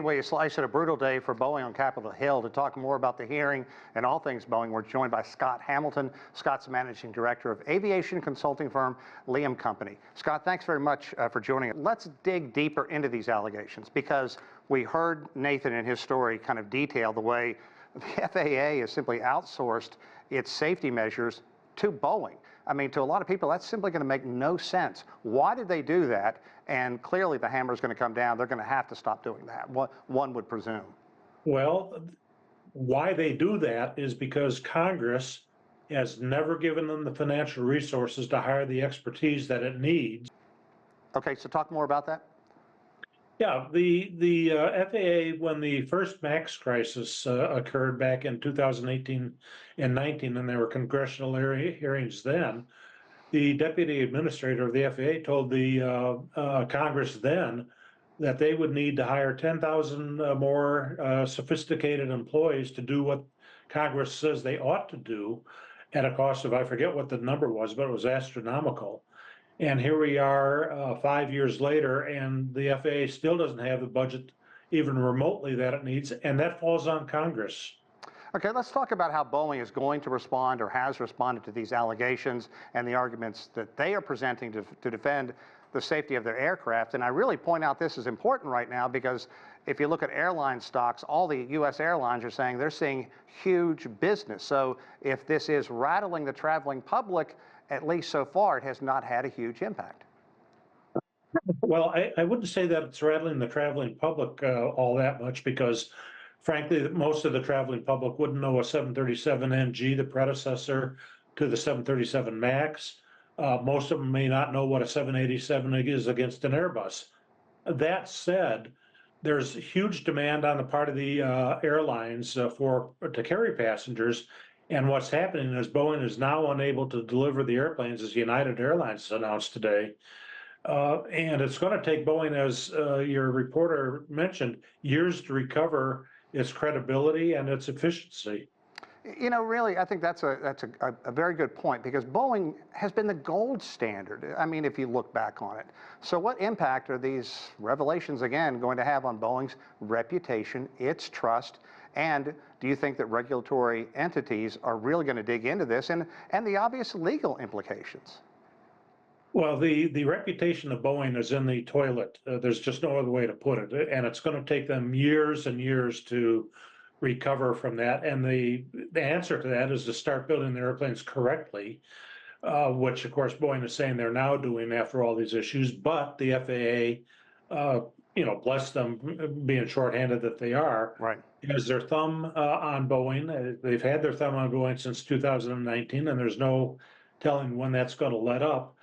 way you slice it, a brutal day for Boeing on Capitol Hill. To talk more about the hearing and all things Boeing, we're joined by Scott Hamilton. Scott's managing director of aviation consulting firm Leeham Company. Scott, thanks very much for joining us. Let's dig deeper into these allegations, because we heard Nathan in his story kind of detail the way the FAA has simply outsourced its safety measures to Boeing. I mean, to a lot of people, that's simply going to make no sense. Why did they do that? And clearly the hammer is going to come down. They're going to have to stop doing that, one would presume. Well, why they do that is because Congress has never given them the financial resources to hire the expertise that it needs. Okay, so talk more about that. Yeah, the FAA, when the first MAX crisis occurred back in 2018 and 19, and there were congressional hearings then, the deputy administrator of the FAA told the Congress then that they would need to hire 10,000 more sophisticated employees to do what Congress says they ought to do at a cost of, I forget what the number was, but it was astronomical. And here we are 5 years later, and the FAA still doesn't have the budget even remotely that it needs, and that falls on Congress. Okay, let's talk about how Boeing is going to respond or has responded to these allegations and the arguments that they are presenting to defend the safety of their aircraft. And I really point out this is important right now, because if you look at airline stocks, all the U.S. airlines are saying they're seeing huge business. So if this is rattling the traveling public, at least so far, it has not had a huge impact. Well, I wouldn't say that it's rattling the traveling public all that much, because frankly, most of the traveling public wouldn't know a 737NG, the predecessor to the 737 MAX. Most of them may not know what a 787 is against an Airbus. That said, there's huge demand on the part of the airlines to carry passengers. And what's happening is Boeing is now unable to deliver the airplanes, as United Airlines announced today. And it's going to take Boeing, as your reporter mentioned, years to recover its credibility and its efficiency. You know, really, I think that's a very good point, because Boeing has been the gold standard. I mean, if you look back on it. So what impact are these revelations, again, going to have on Boeing's reputation, its trust? And do you think that regulatory entities are really going to dig into this and the obvious legal implications? Well, the reputation of Boeing is in the toilet. There's just no other way to put it. And it's going to take them years and years to recover from that. And the answer to that is to start building the airplanes correctly, which, of course, Boeing is saying they're now doing after all these issues. But the FAA, bless them being shorthanded that they are, right, has their thumb on Boeing. They've had their thumb on Boeing since 2019, and there's no telling when that's going to let up.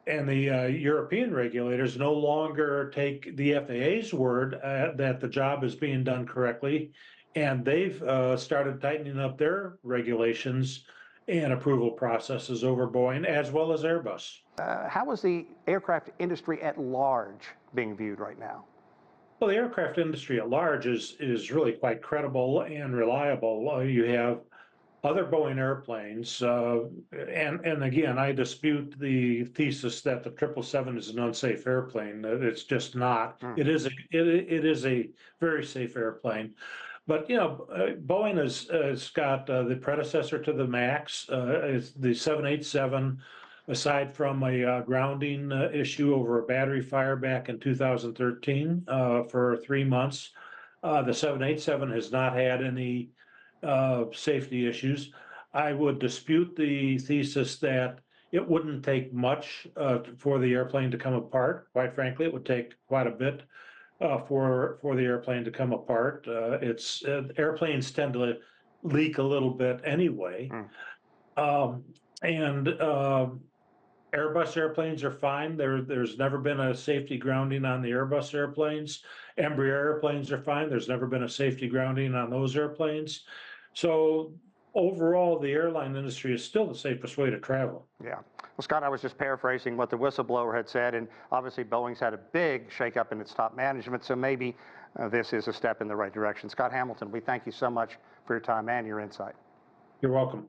And the European regulators no longer take the FAA's word that the job is being done correctly, and they've started tightening up their regulations and approval processes over Boeing, as well as Airbus. How is the aircraft industry at large being viewed right now? Well, the aircraft industry at large is really quite credible and reliable. You have other Boeing airplanes, and again, I dispute the thesis that the 777 is an unsafe airplane. It's just not. It is a very safe airplane. But Boeing has got the predecessor to the MAX, it's the 787. Aside from a grounding issue over a battery fire back in 2013 for 3 months, the 787 has not had any safety issues. I would dispute the thesis that it wouldn't take much for the airplane to come apart. Quite frankly, it would take quite a bit for the airplane to come apart. Airplanes tend to leak a little bit anyway, and Airbus airplanes are fine. There's never been a safety grounding on the Airbus airplanes. Embraer airplanes are fine. There's never been a safety grounding on those airplanes. So overall, the airline industry is still the safest way to travel. Yeah. Well, Scott, I was just paraphrasing what the whistleblower had said, and obviously Boeing's had a big shakeup in its top management, so maybe this is a step in the right direction. Scott Hamilton, we thank you so much for your time and your insight. You're welcome.